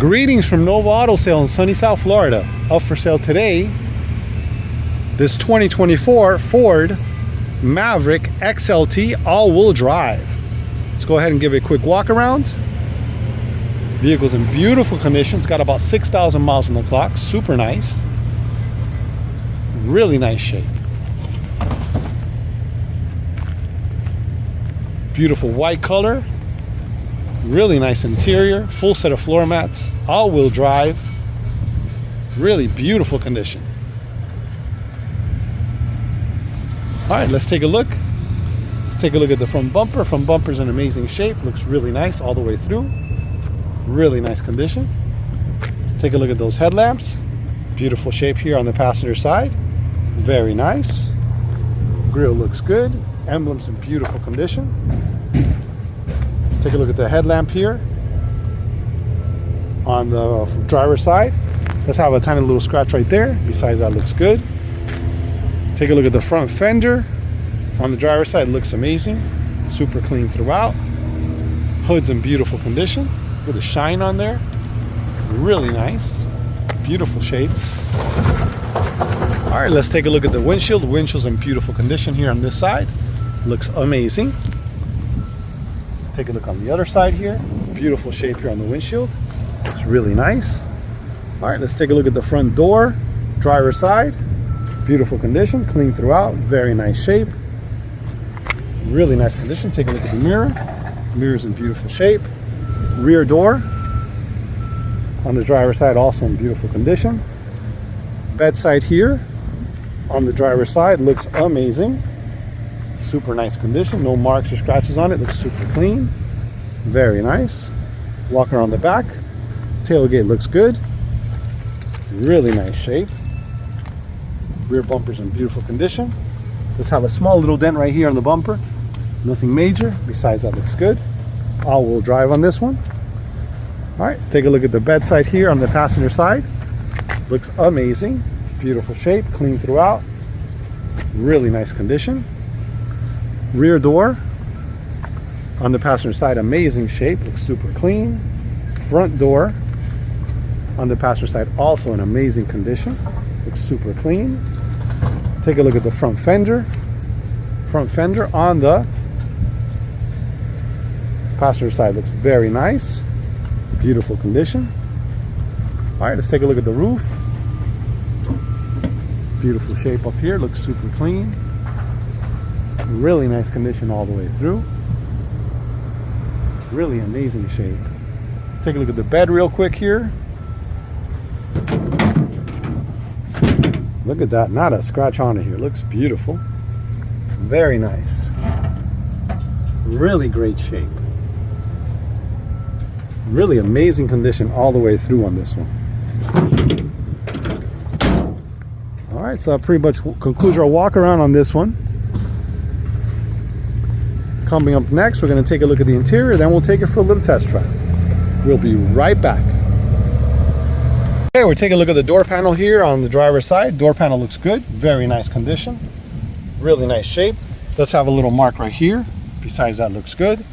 Greetings from Nova Auto Sale in sunny South Florida. Up for sale today, this 2024 Ford Maverick XLT all-wheel drive. Let's go ahead and give it a quick walk around. Vehicle's in beautiful condition. It's got about 6,000 miles on the clock. Super nice. Really nice shape. Beautiful white color. Really nice interior. Full set of floor mats. All-wheel drive. Really beautiful condition. All right, let's take a look. Let's take a look at the front bumper. Front bumper's in amazing shape. Looks really nice all the way through. Really nice condition. Take a look at those headlamps. Beautiful shape here on the passenger side. Very nice. Grille looks good. Emblems in beautiful condition. Take a look at the headlamp here on the driver's side. Let's have a tiny little scratch right there. Besides that, looks good. Take a look at the front fender on the driver's side. Looks amazing. Super clean throughout. Hood's in beautiful condition with a shine on there. Really nice. Beautiful shape. All right, let's take a look at the windshield. The windshield's in beautiful condition here on this side. Looks amazing. Let's take a look on the other side here. Beautiful shape here on the windshield. Looks really nice. All right, let's take a look at the front door, driver's side. Beautiful condition, clean throughout, very nice shape. Really nice condition. Take a look at the mirror. The mirror's in beautiful shape. Rear door on the driver's side, also in beautiful condition. Bedside here on the driver's side looks amazing. Super nice condition, no marks or scratches on it. Looks super clean, very nice. Walking around the back, tailgate looks good. Really nice shape. Rear bumper's in beautiful condition. Let's have a small little dent right here on the bumper. Nothing major. Besides that, looks good. All-wheel drive on this one. All right, take a look at the bedside here on the passenger side. Looks amazing. Beautiful shape, clean throughout. Really nice condition. Rear door on the passenger side, amazing shape. Looks super clean. Front door on the passenger side, also in amazing condition. Looks super clean. Take a look at the front fender. Front fender on the passenger side looks very nice. Beautiful condition. All right, let's take a look at the roof. Beautiful shape up here. Looks super clean. Really nice condition all the way through. Really amazing shape. Let's take a look at the bed real quick here. Look at that, not a scratch on it here. Looks beautiful. Very nice. Really great shape. Really amazing condition all the way through on this one. All right, so that pretty much concludes our walk around on this one. Coming up next, we're going to take a look at the interior, then we'll take it for a little test drive. We'll be right back. Okay, we're taking a look at the door panel here on the driver's side. Door panel looks good, very nice condition, really nice shape. Let's have a little mark right here. Besides that, looks good.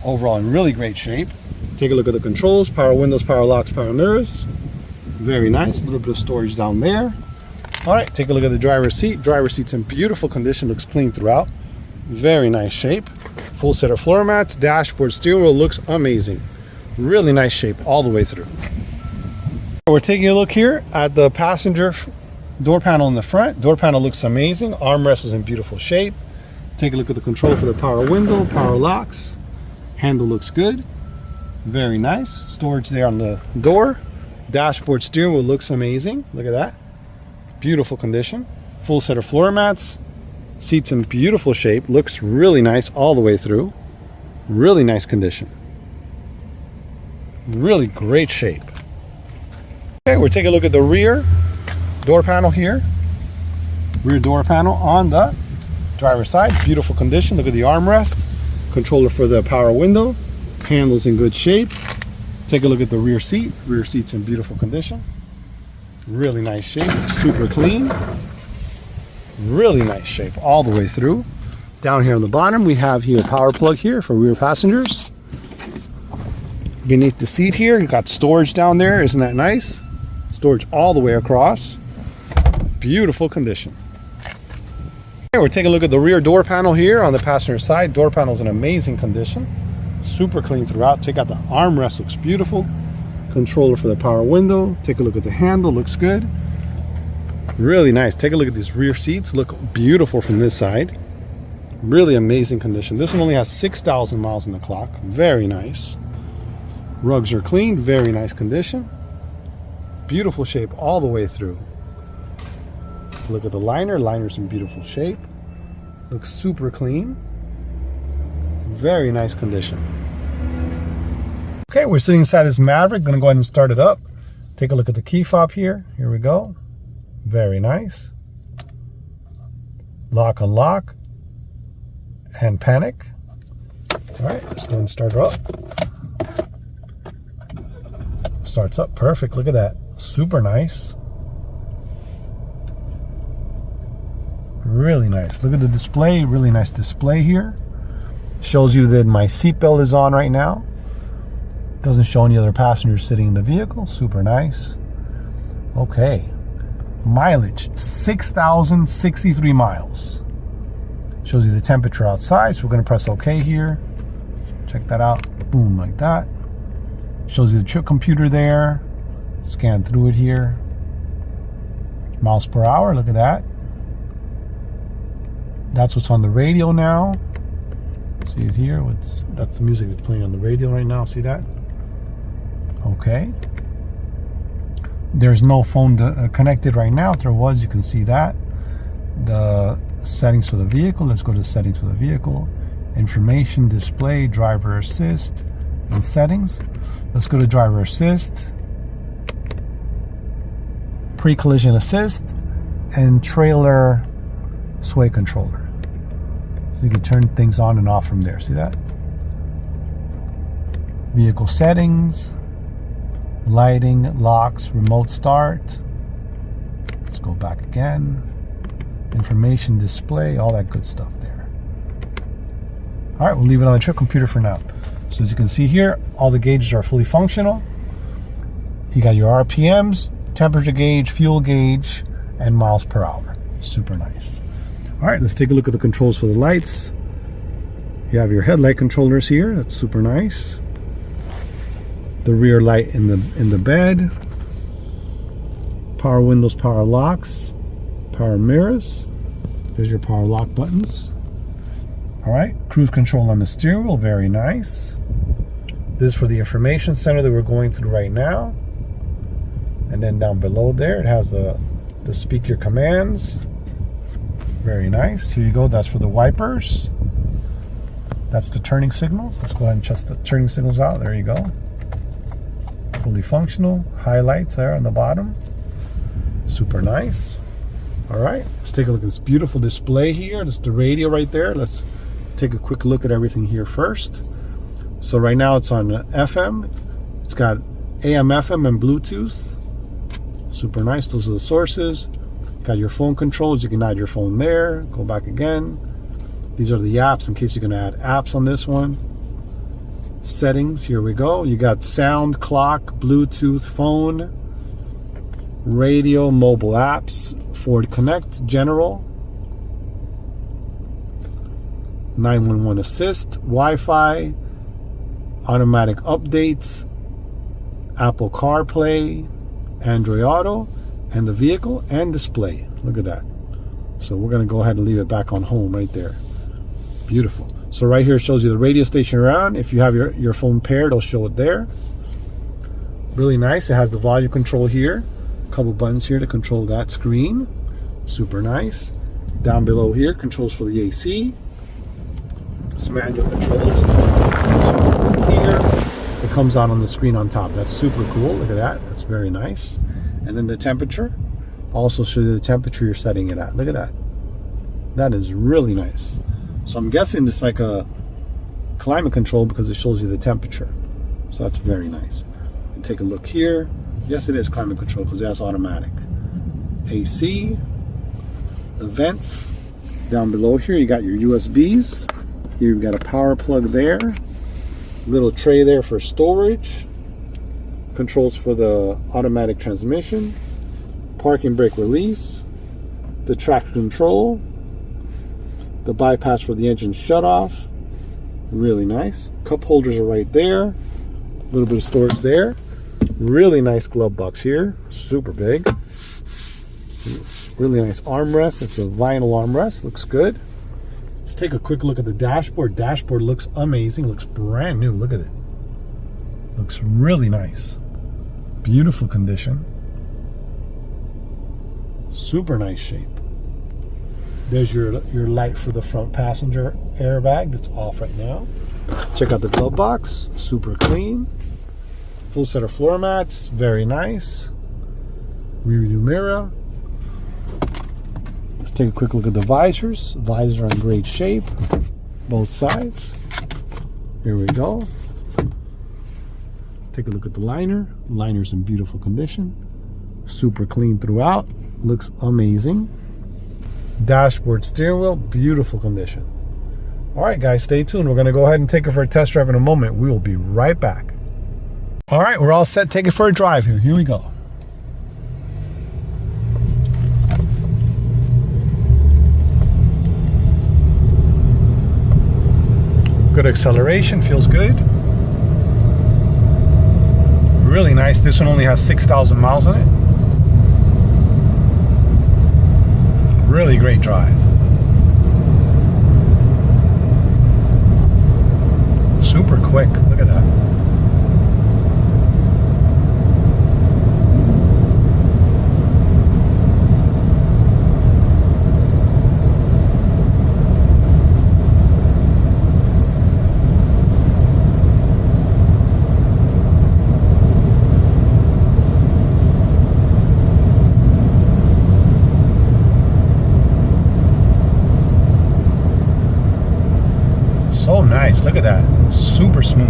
Overall in really great shape. Take a look at the controls, power windows, power locks, power mirrors. Very nice, a little bit of storage down there. All right, take a look at the driver's seat. Driver's seat's in beautiful condition, looks clean throughout. Very nice shape. Full set of floor mats, dashboard, steering wheel looks amazing. Really nice shape all the way through. We're taking a look here at the passenger door panel in the front. Door panel looks amazing. Armrest is in beautiful shape. Take a look at the control for the power window, power locks. Handle looks good. Very nice. Storage there on the door. Dashboard, steering wheel looks amazing. Look at that. Beautiful condition. Full set of floor mats. Seats in beautiful shape. Looks really nice all the way through. Really nice condition. Really great shape. Okay, we're taking a look at the rear door panel here. Rear door panel on the driver's side. Beautiful condition. Look at the armrest. Controller for the power window. Handles in good shape. Take a look at the rear seat. Rear seat's in beautiful condition. Really nice shape. Super clean. Really nice shape all the way through. Down here on the bottom, we have here a power plug here for rear passengers. beneath the seat here. You got storage down there. Isn't that nice? Storage all the way across. Beautiful condition. Okay, we're taking a look at the rear door panel here on the passenger side. Door panel is in amazing condition. Super clean throughout. Take out the armrest, looks beautiful. Controller for the power window. Take a look at the handle, looks good. Really nice. Take a look at these rear seats, look beautiful from this side. Really amazing condition. This one only has 6,000 miles on the clock. Very nice. Rugs are clean, very nice condition. Beautiful shape all the way through. Look at the liner. Liner's in beautiful shape. Looks super clean. Very nice condition. Okay, we're sitting inside this Maverick. Gonna go ahead and start it up. Take a look at the key fob here. Here we go. Very nice. Lock, unlock, and panic. All right, let's go ahead and start her up. Starts up perfect. Look at that. Super nice. Really nice. Look at the display. Really nice display here. Shows you that my seatbelt is on right now. Doesn't show any other passengers sitting in the vehicle. Super nice. Okay. Mileage, 6,063 miles. Shows you the temperature outside. So we're going to press OK here. Check that out. Boom, like that. Shows you the trip computer there. Scan through it here. Miles per hour. Look at that. That's what's on the radio now. See it here. That's the music that's playing on the radio right now. See that? Okay. There's no phone connected right now. If there was, you can see that. The settings for the vehicle. Let's go to settings for the vehicle. Information, display, driver assist, and settings. Let's go to driver assist, pre-collision assist, and trailer sway controller. So you can turn things on and off from there. See that? Vehicle settings, lighting, locks, remote start. Let's go back again. Information display, all that good stuff there. All right, we'll leave it on the trip computer for now. So as you can see here, all the gauges are fully functional. You got your RPMs, temperature gauge, fuel gauge, and miles per hour. Super nice. All right, let's take a look at the controls for the lights. You have your headlight controllers here. That's super nice. The rear light in the bed. Power windows, power locks, power mirrors. There's your power lock buttons. All right, cruise control on the steering wheel, very nice. This is for the information center that we're going through right now. And then down below there, it has the speak your commands. Very nice. Here you go. That's for the wipers. That's the turning signals. Let's go ahead and test the turning signals out. There you go. Fully functional. Highlights there on the bottom. Super nice. All right. Let's take a look at this beautiful display here. That's the radio right there. Let's take a quick look at everything here first. So right now it's on FM. It's got AM, FM, and Bluetooth. Super nice. Those are the sources. Got your phone controls. You can add your phone there. Go back again. These are the apps in case you're going to add apps on this one. Settings. Here we go. You got sound, clock, Bluetooth, phone, radio, mobile apps, Ford Connect, general, 911 assist, Wi-Fi, automatic updates, Apple CarPlay, Android Auto, and the vehicle and display. Look at that. So we're going to go ahead and leave it back on home right there. Beautiful. So right here it shows you the radio station around. If you have your phone paired, it'll show it there. Really nice. It has the volume control here. A couple buttons here to control that screen. Super nice. Down below here, controls for the AC. Some manual controls. Here, it comes out on the screen on top. That's super cool. Look at that. That's very nice. And then the temperature also shows you the temperature you're setting it at. Look at that. That is really nice. So I'm guessing it's like a climate control because it shows you the temperature. So that's very nice. And take a look here. Yes, it is climate control because that's automatic. AC, the vents. Down below here, you got your USBs. Here you've got a power plug there. Little tray there for storage. Controls for the automatic transmission. Parking brake release. The traction control. The bypass for the engine shutoff. Really nice. Cup holders are right there. A little bit of storage there. Really nice glove box here. Super big. Really nice armrest. It's a vinyl armrest. Looks good. Let's take a quick look at the dashboard. Dashboard looks amazing. Looks brand new. Look at it. Looks really nice. Beautiful condition. Super nice shape. There's your light for the front passenger airbag. That's off right now. Check out the glove box. Super clean. Full set of floor mats. Very nice. Rear view mirror. Let's take a quick look at the visors. Visors are in great shape. Both sides. Here we go. Take a look at the liner. Liner's in beautiful condition. Super clean throughout. Looks amazing. Dashboard, steering wheel, beautiful condition. All right, guys, stay tuned. We're going to go ahead and take it for a test drive in a moment. We will be right back. All right, we're all set. Take it for a drive here. Here we go. Good acceleration, feels good. Really nice. This one only has 6,000 miles on it. Really great drive. Super quick. Look at that. So nice. Look at that. Super smooth.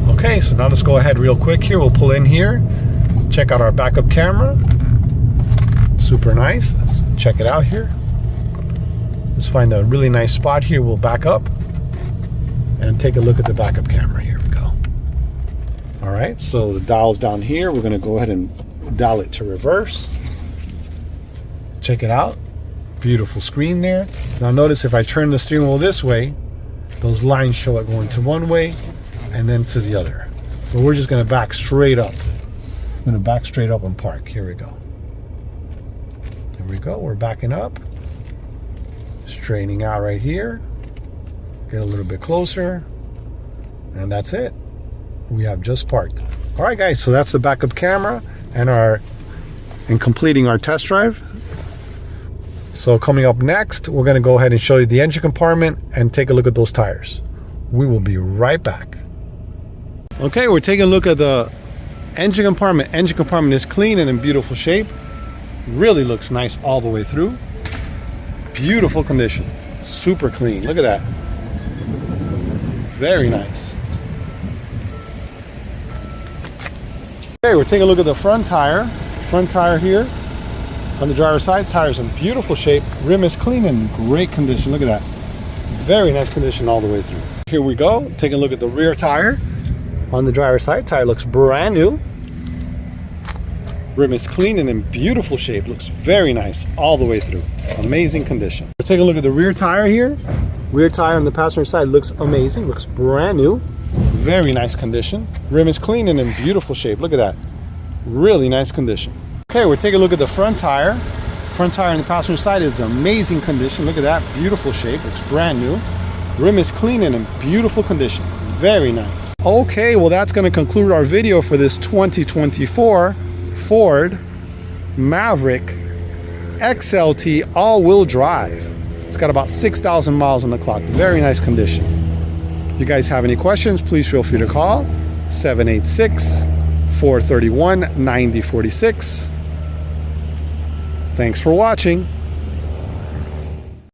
Okay, so now let's go ahead real quick here. We'll pull in here, check out our backup camera. Super nice. Let's check it out here. Let's find a really nice spot here. We'll back up and take a look at the backup camera. Here we go. All right, so the dial's down here. We're gonna go ahead and dial it to reverse. Check it out. Beautiful screen there. Now notice if I turn the steering wheel this way, those lines show it going to one way and then to the other. But we're just gonna back straight up. I'm gonna back straight up and park. Here we go. There we go, we're backing up. Straightening out right here. Get a little bit closer. And that's it. We have just parked. All right, guys, so that's the backup camera and completing our test drive. So coming up next, we're gonna go ahead and show you the engine compartment and take a look at those tires. We will be right back. Okay, we're taking a look at the engine compartment. Engine compartment is clean and in beautiful shape. Really looks nice all the way through. Beautiful condition. Super clean. Look at that. Very nice. Okay, we're taking a look at the front tire. Front tire here on the driver's side. Tire's in beautiful shape. Rim is clean and great condition. Look at that. Very nice condition all the way through. Here we go. Taking a look at the rear tire on the driver's side. Tire looks brand new. Rim is clean and in beautiful shape. Looks very nice all the way through. Amazing condition. We're taking a look at the rear tire here. Rear tire on the passenger side looks amazing. Looks brand new. Very nice condition. Rim is clean and in beautiful shape. Look at that. Really nice condition. Okay, we're taking a look at the front tire. Front tire on the passenger side is amazing condition. Look at that. Beautiful shape. Looks brand new. Rim is clean and in beautiful condition. Very nice. Okay, well that's going to conclude our video for this 2024 Ford Maverick XLT all-wheel drive. It's got about 6,000 miles on the clock. Very nice condition. If you guys have any questions, please feel free to call 786-431-9046. Thanks for watching.